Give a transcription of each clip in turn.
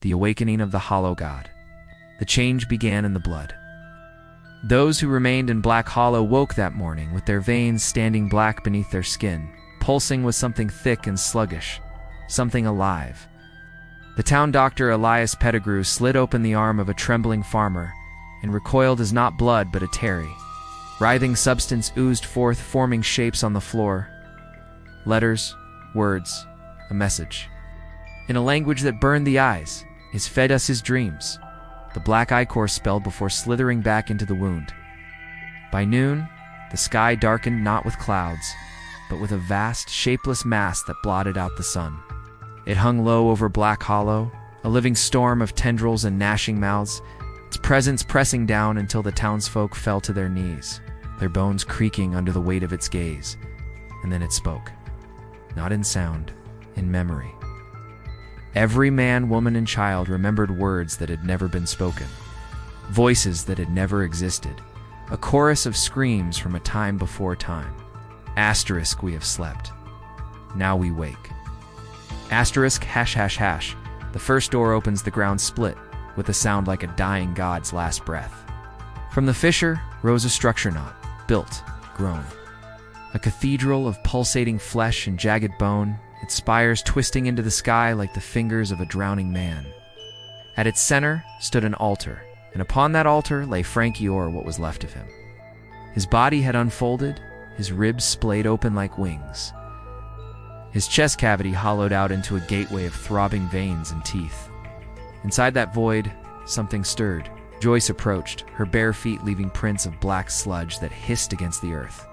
the awakening of the Hollow God. The change began in the blood. Those who remained in Black Hollow woke that morning with their veins standing black beneath their skin, pulsing with something thick and sluggish, something alive. The town doctor Elias Pettigrew slid open the arm of a trembling farmer and recoiled as not blood but a terry. Writhing substance oozed forth, forming shapes on the floor. Letters, words, a message. In a language that burned the eyes, is fed us his dreams. The black ichor spelled before slithering back into the wound. By noon, the sky darkened not with clouds, but with a vast, shapeless mass that blotted out the sun. It hung low over Black Hollow, a living storm of tendrils and gnashing mouths, its presence pressing down until the townsfolk fell to their knees, their bones creaking under the weight of its gaze. And then it spoke, not in sound, in memory. Every man, woman, and child remembered words that had never been spoken, voices that had never existed, a chorus of screams from a time before time. Asterisk, we have slept. Now we wake. Asterisk, hash, hash, hash. The first door opens, the ground split, with a sound like a dying god's last breath. From the fissure rose a structure not, built, grown. A cathedral of pulsating flesh and jagged bone, its spires twisting into the sky like the fingers of a drowning man. At its center stood an altar, and upon that altar lay Frankie, or what was left of him. His body had unfolded, his ribs splayed open like wings. His chest cavity hollowed out into a gateway of throbbing veins and teeth. Inside that void, something stirred. Joyce approached, her bare feet leaving prints of black sludge that hissed against the earth.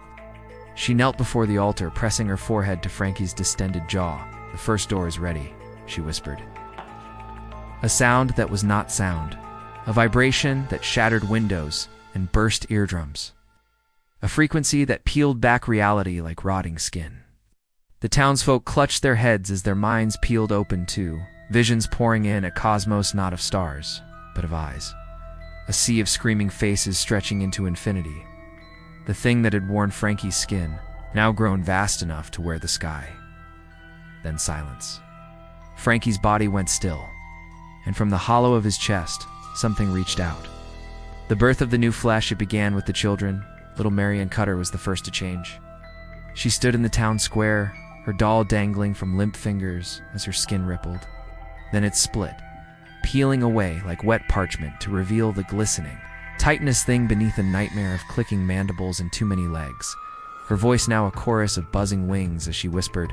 She knelt before the altar, pressing her forehead to Frankie's distended jaw. The first door is ready, she whispered. A sound that was not sound, a vibration that shattered windows and burst eardrums, a frequency that peeled back reality like rotting skin. The townsfolk clutched their heads as their minds peeled open too, visions pouring in, a cosmos not of stars, but of eyes. A sea of screaming faces stretching into infinity. The thing that had worn Frankie's skin, now grown vast enough to wear the sky. Then silence. Frankie's body went still, and from the hollow of his chest, something reached out. The birth of the new flesh, it began with the children. Little Marianne Cutter was the first to change. She stood in the town square, her doll dangling from limp fingers as her skin rippled. Then it split, peeling away like wet parchment to reveal the glistening, titanous thing beneath a nightmare of clicking mandibles and too many legs. Her voice now a chorus of buzzing wings as she whispered,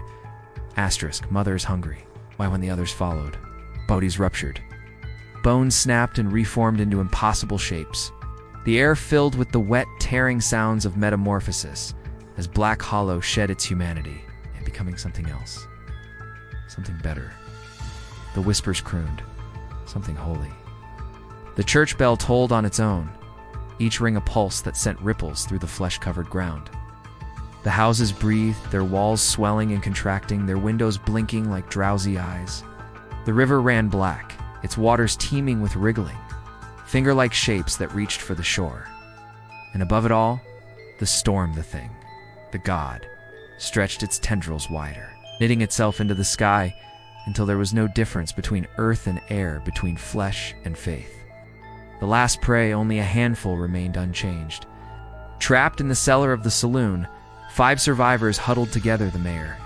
Asterisk, mother is hungry. Why, when the others followed, bodies ruptured. Bones snapped and reformed into impossible shapes. The air filled with the wet, tearing sounds of metamorphosis as Black Hollow shed its humanity and becoming something else. Something better. The whispers crooned, something holy. The church bell tolled on its own, each ring a pulse that sent ripples through the flesh-covered ground. The houses breathed, their walls swelling and contracting, their windows blinking like drowsy eyes. The river ran black, its waters teeming with wriggling, finger-like shapes that reached for the shore. And above it all, the storm, the thing, the god, stretched its tendrils wider, knitting itself into the sky until there was no difference between earth and air, between flesh and faith. The last prey, only a handful remained unchanged. Trapped in the cellar of the saloon, 5 survivors huddled together: the mayor,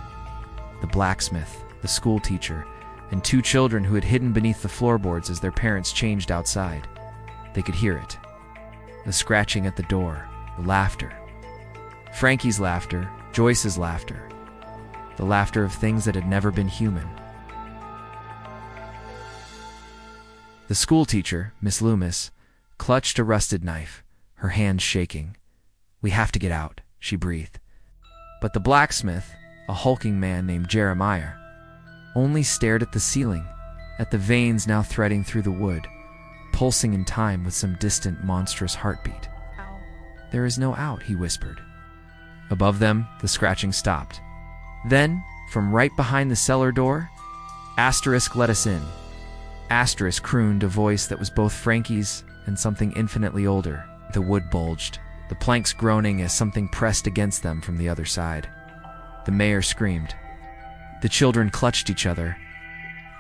the blacksmith, the school teacher, and 2 children who had hidden beneath the floorboards as their parents changed outside. They could hear it. The scratching at the door, the laughter. Frankie's laughter, Joyce's laughter. The laughter of things that had never been human. The school teacher, Miss Loomis, clutched a rusted knife, her hands shaking. We have to get out, she breathed. But the blacksmith, a hulking man named Jeremiah, only stared at the ceiling, at the veins now threading through the wood, pulsing in time with some distant, monstrous heartbeat. Ow. There is no out, he whispered. Above them, the scratching stopped. Then, from right behind the cellar door, Asterisk let us in. Asterisk crooned a voice that was both Frankie's and something infinitely older. The wood bulged, the planks groaning as something pressed against them from the other side. The mayor screamed. The children clutched each other,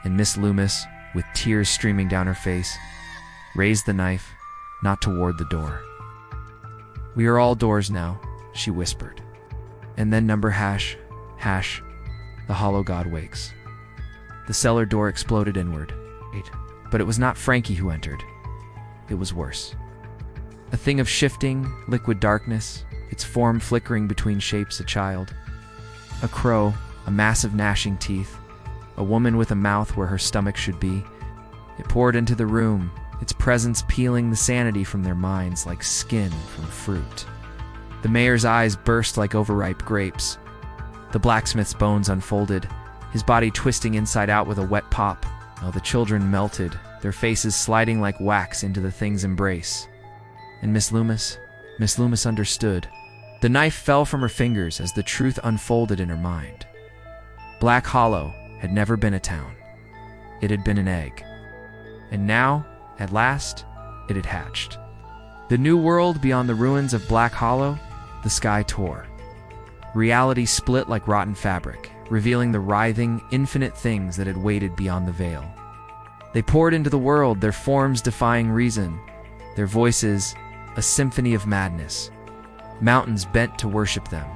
and Miss Loomis, with tears streaming down her face, raised the knife, not toward the door. "We are all doors now," she whispered. And then number hash, the hollow god wakes. The cellar door exploded inward. But it was not Frankie who entered. It was worse. A thing of shifting, liquid darkness, its form flickering between shapes, a child. A crow, a mass of gnashing teeth, a woman with a mouth where her stomach should be. It poured into the room, its presence peeling the sanity from their minds like skin from fruit. The mayor's eyes burst like overripe grapes. The blacksmith's bones unfolded, his body twisting inside out with a wet pop, while the children melted, their faces sliding like wax into the thing's embrace. And Miss Loomis understood. The knife fell from her fingers as the truth unfolded in her mind. Black Hollow had never been a town. It had been an egg. And now, at last, it had hatched. The new world beyond the ruins of Black Hollow, the sky tore. Reality split like rotten fabric, revealing the writhing, infinite things that had waited beyond the veil. They poured into the world, their forms defying reason, their voices a symphony of madness. Mountains bent to worship them.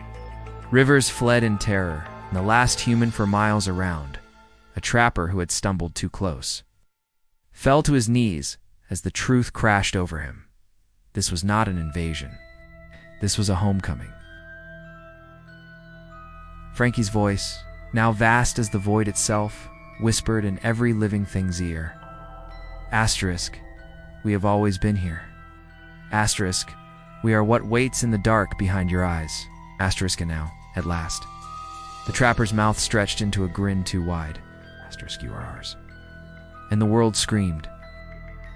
Rivers fled in terror, and the last human for miles around, a trapper who had stumbled too close, fell to his knees as the truth crashed over him. This was not an invasion. This was a homecoming. Frankie's voice, now vast as the void itself, whispered in every living thing's ear. Asterisk, we have always been here. Asterisk, we are what waits in the dark behind your eyes. Asterisk, and now, at last. The trapper's mouth stretched into a grin too wide. Asterisk, you are ours. And the world screamed.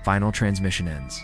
Final transmission ends.